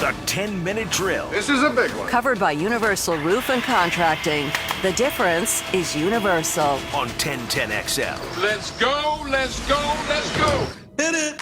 The 10-minute drill. This is a big one. Covered by Universal Roof and Contracting. The difference is universal. On 1010XL. Let's go, let's go, let's go. Hit it.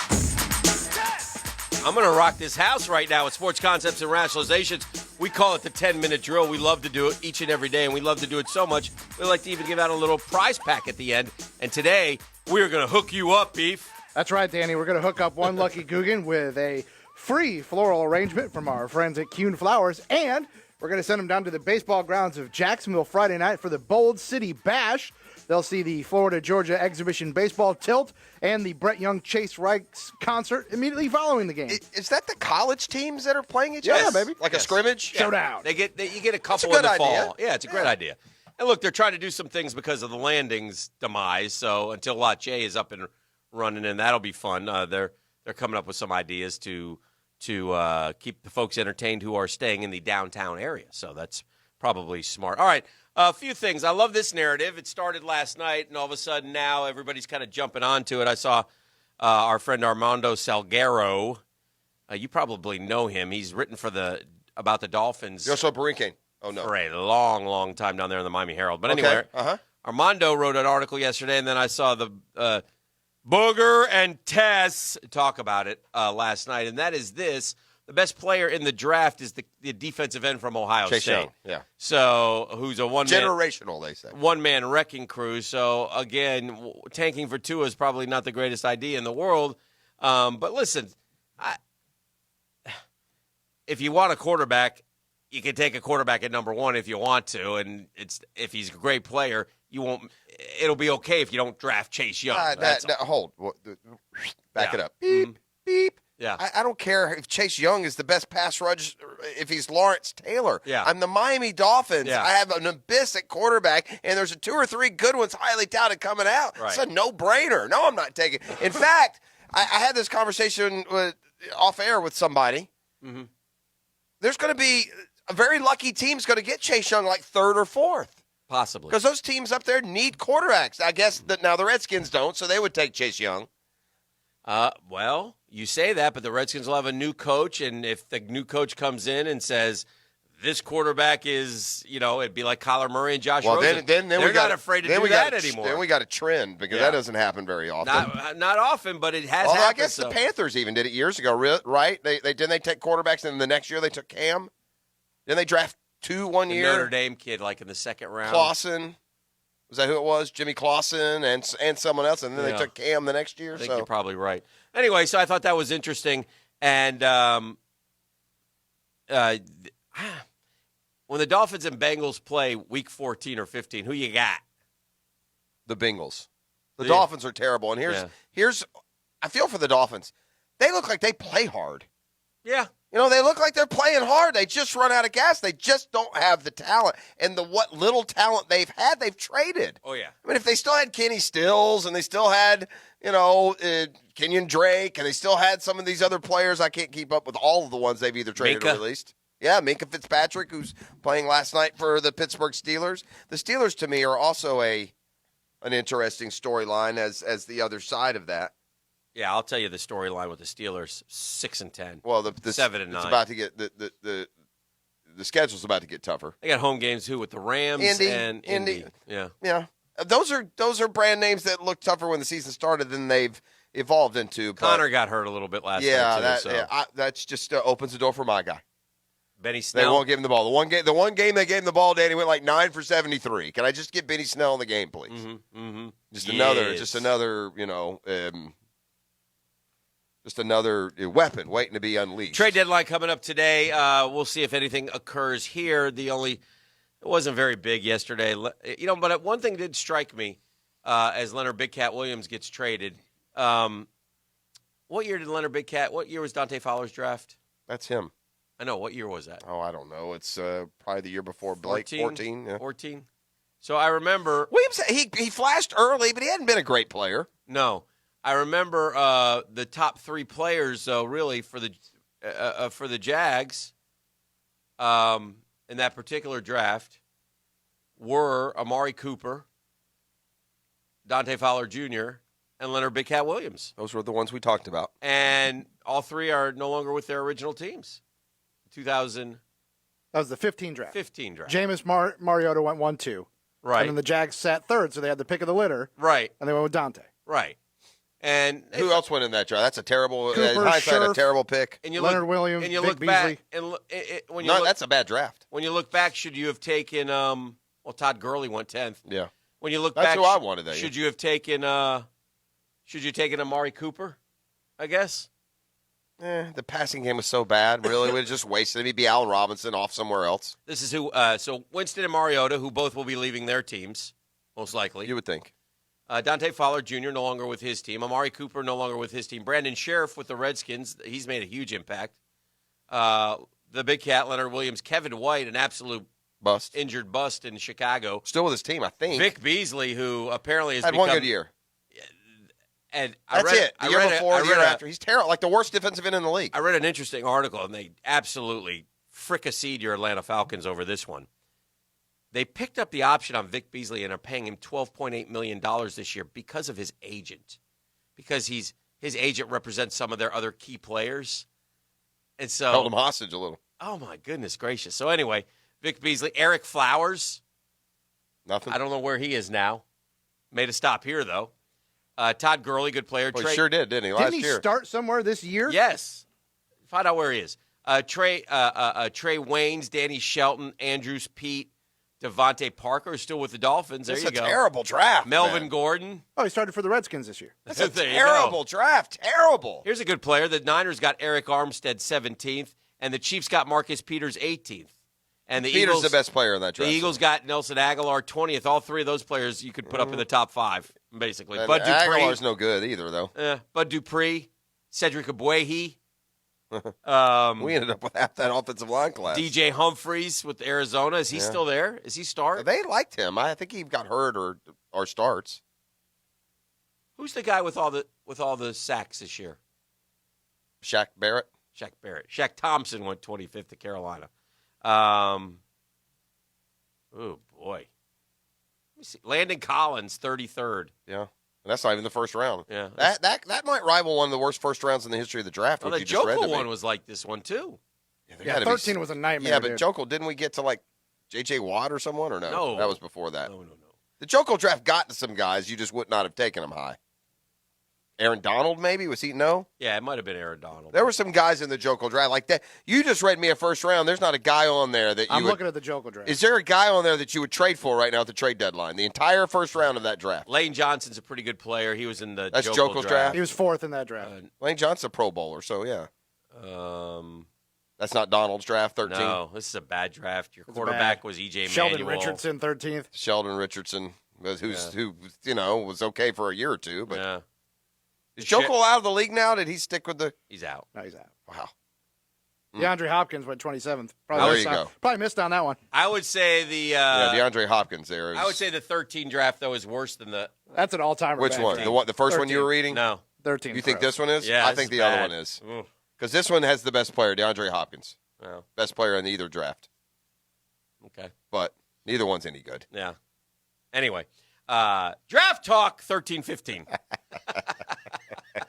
I'm going to rock this house right now with sports concepts and rationalizations. We call it the 10-minute drill. We love to do it each and every day, and we love to do it so much, we like to even give out a little prize pack at the end. And today, we're going to hook you up, Beef. That's right, Danny. We're going to hook up one lucky Guggen with a free floral arrangement from our friends at Kuhn Flowers, and we're going to send them down to the baseball grounds of Jacksonville Friday night for the Bold City Bash. They'll see the Florida-Georgia Exhibition Baseball Tilt and the Brett Young Chase Reichs concert immediately following the game. Is that the college teams that are playing each other? Yeah, baby. Like a scrimmage? Showdown. You get a couple a good in the idea. fall. Yeah, it's a great idea. And look, they're trying to do some things because of the Landing's demise. So until Lot J is up and running, and that'll be fun. They're coming up with some ideas to keep the folks entertained who are staying in the downtown area. So that's probably smart. All right, a few things. I love this narrative. It started last night, and all of a sudden now everybody's kind of jumping onto it. I saw our friend Armando Salguero. You probably know him. He's written about the Dolphins. Yoso Borinquen. Oh, no. For a long, long time down there in the Miami Herald. But anyway, Armando wrote an article yesterday, and then I saw the Booger and Tess talk about it last night, and that is this. The best player in the draft is the defensive end from Ohio Chase State. Young, yeah. So who's a one-man. Generational, they say. One-man wrecking crew. So, again, tanking for Tua is probably not the greatest idea in the world. But listen, if you want a quarterback, you can take a quarterback at number one if you want to, and if he's a great player, it'll be okay if you don't draft Chase Young. Hold. Back it up. Mm-hmm. Beep, beep. Yeah. I don't care if Chase Young is the best pass rush, if he's Lawrence Taylor. Yeah. I'm the Miami Dolphins. Yeah. I have an abyss at quarterback, and there's 2 or 3 good ones highly touted coming out. Right. It's a no-brainer. No, I'm not taking it. In fact, I had this conversation off air with somebody. Mm-hmm. There's going to be a very lucky team's going to get Chase Young like 3rd or 4th. Possibly. Because those teams up there need quarterbacks. I guess that now the Redskins don't, so they would take Chase Young. Well, you say that, but the Redskins will have a new coach, and if the new coach comes in and says this quarterback is, it'd be like Kyler Murray and Josh Rosen. Then they're not afraid to do that anymore. Then we got a trend because that doesn't happen very often. Not often, but it has Although happened. I guess the Panthers even did it years ago, right? Didn't they take quarterbacks, and then the next year they took Cam? Then they draft 2 one year. Notre Dame kid, like in the second round. Clausen. Was that who it was? Jimmy Clausen and someone else, and then they took Cam the next year. I think you're probably right. Anyway, so I thought that was interesting. And when the Dolphins and Bengals play Week 14 or 15, who you got? The Bengals. The Dolphins are terrible. And here's I feel for the Dolphins. They look like they play hard. Yeah. They look like they're playing hard. They just run out of gas. They just don't have the talent. And what little talent they've had, they've traded. Oh, yeah. I mean, if they still had Kenny Stills and they still had, Kenyon Drake and they still had some of these other players, I can't keep up with all of the ones they've either traded or released. Yeah, Minka Fitzpatrick, who's playing last night for the Pittsburgh Steelers. The Steelers, to me, are also an interesting storyline as the other side of that. Yeah, I'll tell you the storyline with the Steelers: 6-10. Well, the 7-9. It's about to get the schedule's about to get tougher. They got home games with the Rams and Indy. Yeah. Those are brand names that look tougher when the season started than they've evolved into. Connor got hurt a little bit last night too. That's just opens the door for my guy. Benny Snell. They won't give him the ball. The one game they gave him the ball, Danny, went like 9 for 73. Can I just get Benny Snell in the game, please? Mm-hmm. Mm-hmm. Just another, just another weapon waiting to be unleashed. Trade deadline coming up today. We'll see if anything occurs here. It wasn't very big yesterday, but one thing did strike me as Leonard Big Cat Williams gets traded. What year did Leonard Big Cat? What year was Dante Fowler's draft? That's him. I know. What year was that? Oh, I don't know. It's probably the year before Blake. 14. Yeah. 14. So I remember Williams. He flashed early, but he hadn't been a great player. No. I remember the top 3 players, really, for the Jags in that particular draft were Amari Cooper, Dante Fowler Jr., and Leonard Big Cat Williams. Those were the ones we talked about. And all 3 are no longer with their original teams. 2015 That was the 15 draft. draft. Jameis Mariota went 1-2. Right. And then the Jags sat third, so they had the pick of the litter. Right. And they went with Dante. Right. And Who else went in that draft? That's a terrible, Cooper, in hindsight, a Scherf, terrible pick. And you Leonard look, Williams, and you Vic look back, Beasley. and when you No, look, that's a bad draft. when you look back, should you have taken? Well, Todd Gurley went 10th. Yeah. When you look That's back, who I wanted that should year. you have taken? Should you taken Amari Cooper? I guess. The passing game was so bad. Really, we just wasted him. He'd be Allen Robinson off somewhere else. This is who. So Winston and Mariota, who both will be leaving their teams, most likely. You would think. Dante Fowler Jr. no longer with his team. Amari Cooper no longer with his team. Brandon Sheriff with the Redskins. He's made a huge impact. The big cat, Leonard Williams. Kevin White, an absolute Bust. injured bust in Chicago. Still with his team, I think. Vic Beasley, who apparently has had become, one good year. And That's it. The year before, the year after. He's terrible. Like the worst defensive end in the league. I read an interesting article, and they absolutely fricasseed your Atlanta Falcons over this one. They picked up the option on Vic Beasley and are paying him $12.8 million this year because of his agent. Because his agent represents some of their other key players. And so Held him hostage a little. Oh, my goodness gracious. So anyway, Vic Beasley, Eric Flowers. Nothing. I don't know where he is now. Made a stop here, though. Todd Gurley, good player. Well, he sure did, didn't he? Last Didn't he year. start somewhere this year? Yes. Find out where he is. Trey Waynes, Danny Shelton, Andrews Pete, Devontae Parker is still with the Dolphins. There That's you go. a terrible draft. Melvin man. Gordon. Oh, he started for the Redskins this year. That's a There you terrible go. draft. Terrible. Here's a good player. The Niners got Eric Armstead 17th, and the Chiefs got Marcus Peters 18th. And the Peter's Eagles, the best player in that the draft. Eagles got Nelson Aguilar 20th. All three of those players you could put up in the top five, basically. And Bud Aguilar's Dupree. no good either, though. Bud Dupree, Cedric Abwehi. We ended up with half that offensive line class. DJ Humphreys with Arizona. Is he still there? Is he start? They liked him. I think he got hurt or starts. Who's the guy with all the sacks this year? Shaq Barrett. Shaq Barrett. Shaq Thompson went 25th to Carolina. Oh boy. Let me see. Landon Collins 33rd. Yeah. And that's not even the first round. Yeah. That might rival one of the worst first rounds in the history of the draft. Well, which the you just read to Joko me. one was like this one too. there Yeah, gotta be 13 was a nightmare. Yeah, but dude. Joko, didn't we get to like J.J. Watt or someone or no? No. That was before that. No. The Joko draft got to some guys. You just would not have taken them high. Aaron Donald, maybe? Was he? No? Yeah, it might have been Aaron Donald. There were some guys in the Joko draft like that. You just read me a first round. There's not a guy on there that you I'm would, looking at the Joker draft. Is there a guy on there that you would trade for right now at the trade deadline? The entire first round of that draft. Lane Johnson's a pretty good player. He was in the That's Joko Joko's draft? He was fourth in that draft. Lane Johnson's a Pro Bowler, so yeah. That's not Donald's draft, 13. No, this is a bad draft. Your It's quarterback bad. was E.J. Sheldon Manuel. Richardson, 13th. Sheldon Richardson, who was okay for a year or two. But Yeah, is Joko out of the league now? Did he stick with the? he's out. No, he's out. Wow. DeAndre Hopkins went 27th. There missed you on- go. Probably missed on that one. I would say the Yeah, DeAndre Hopkins there. I would say the 13 draft though is worse than the That's an all-timer. Which back one? then. The first one you were 13. reading? no. 13. You think pro. this one is? Yeah, I this think is the other bad. one is. Ooh. Because this one has the best player, DeAndre Hopkins. Oh, Best player in either draft. okay. But neither one's any good. Yeah. Anyway, draft talk 13-15.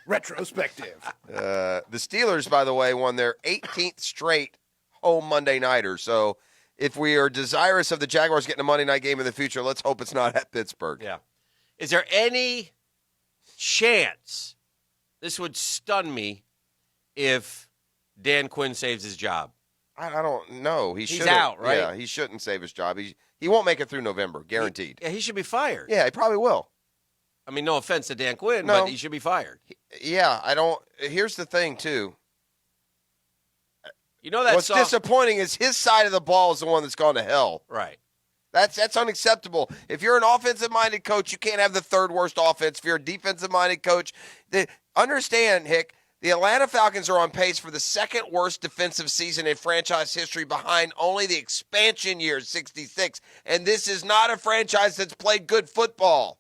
Retrospective. The Steelers, by the way, won their 18th straight home Monday nighter. So if we are desirous of the Jaguars getting a Monday night game in the future, let's hope it's not at Pittsburgh. Yeah. Is there any chance this would stun me if Dan Quinn saves his job? I don't know. He's He's out, right? Yeah, he shouldn't save his job. He won't make it through November, guaranteed. Yeah, he should be fired. Yeah, he probably will. I mean, no offense to Dan Quinn, No. but he should be fired. Yeah, I don't. Here's the thing, too. You know that What's song? disappointing is his side of the ball is the one that's gone to hell. Right. That's unacceptable. If you're an offensive-minded coach, you can't have the third worst offense. If you're a defensive-minded coach, understand, Hick, the Atlanta Falcons are on pace for the second worst defensive season in franchise history behind only the expansion year, 66. And this is not a franchise that's played good football.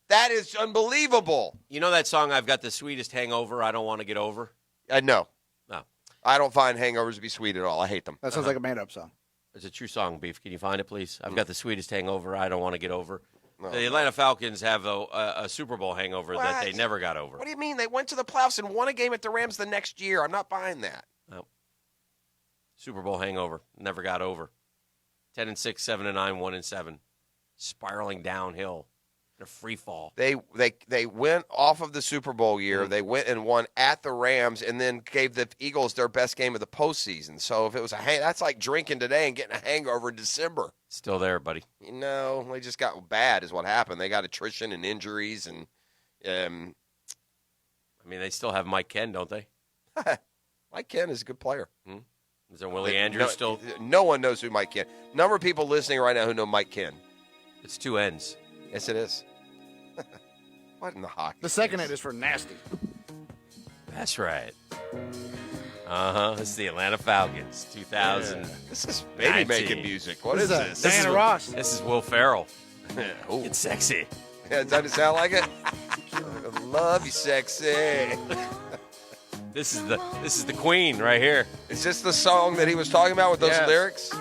That is unbelievable. You know that song, I've got the sweetest hangover I don't want to get over? No. No. I don't find hangovers to be sweet at all. I hate them. That sounds like a made-up song. It's a true song, Beef. Can you find it, please? I've got the sweetest hangover I don't want to get over. No. The Atlanta Falcons have a Super Bowl hangover that they What? never got over. What do you mean? They went to the playoffs and won a game at the Rams the next year. I'm not buying that. No. Super Bowl hangover. Never got over. 10-6, 7-9, 1-7. Spiraling downhill in a free fall. They went off of the Super Bowl year. They went and won at the Rams, and then gave the Eagles their best game of the postseason. So if it was that's like drinking today and getting a hangover in December. Still there, buddy. They just got bad is what happened. They got attrition and injuries, and they still have Mike Ken, don't they? Mike Ken is a good player. Is there Willie Andrews still? No one knows who Mike Ken. Number of people listening right now who know Mike Ken. It's 2 N's. Yes, it is. What in the hockey? The second end is for nasty. That's right. This is the Atlanta Falcons, 2000. This is baby making music. What is this? Diana Ross. This is Will Ferrell. Ooh. It's sexy. Yeah, does it sound like it? I love you, sexy. This is the Queen right here. Is this the song that he was talking about with those lyrics?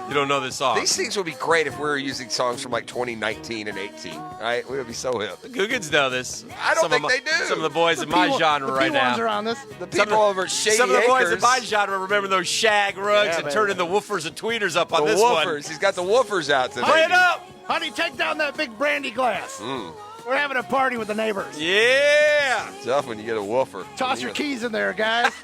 You don't know this song. These things would be great if we were using songs from like 2019 and 18, right? We would be so hip. The Googans know this. I don't think they do. Some of the boys in my genre right now. The P1s are on this. The people over at Shady Some of the boys Acres. in my genre remember those shag rugs and man. turning the woofers and tweeters up on The this woofers. one. He's got the woofers out today. Play it up. Honey, take down that big brandy glass. We're having a party with the neighbors. Yeah. It's tough when you get a woofer. Toss your keys in there, guys.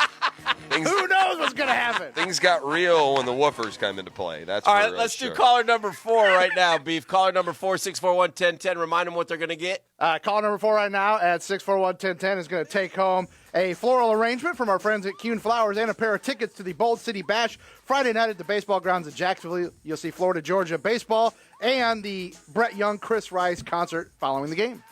Things, Who knows what's going to happen? things got real when the woofers come into play. That's All for right, let's do sure. caller number 4 right now, Beef. Caller number 4, 641-1010. Remind them what they're going to get. Call number 4 right now at 641-1010 is going to take home a floral arrangement from our friends at Kuhn Flowers and a pair of tickets to the Bold City Bash Friday night at the baseball grounds in Jacksonville. You'll see Florida-Georgia baseball and the Brett Young, Chris Rice concert following the game.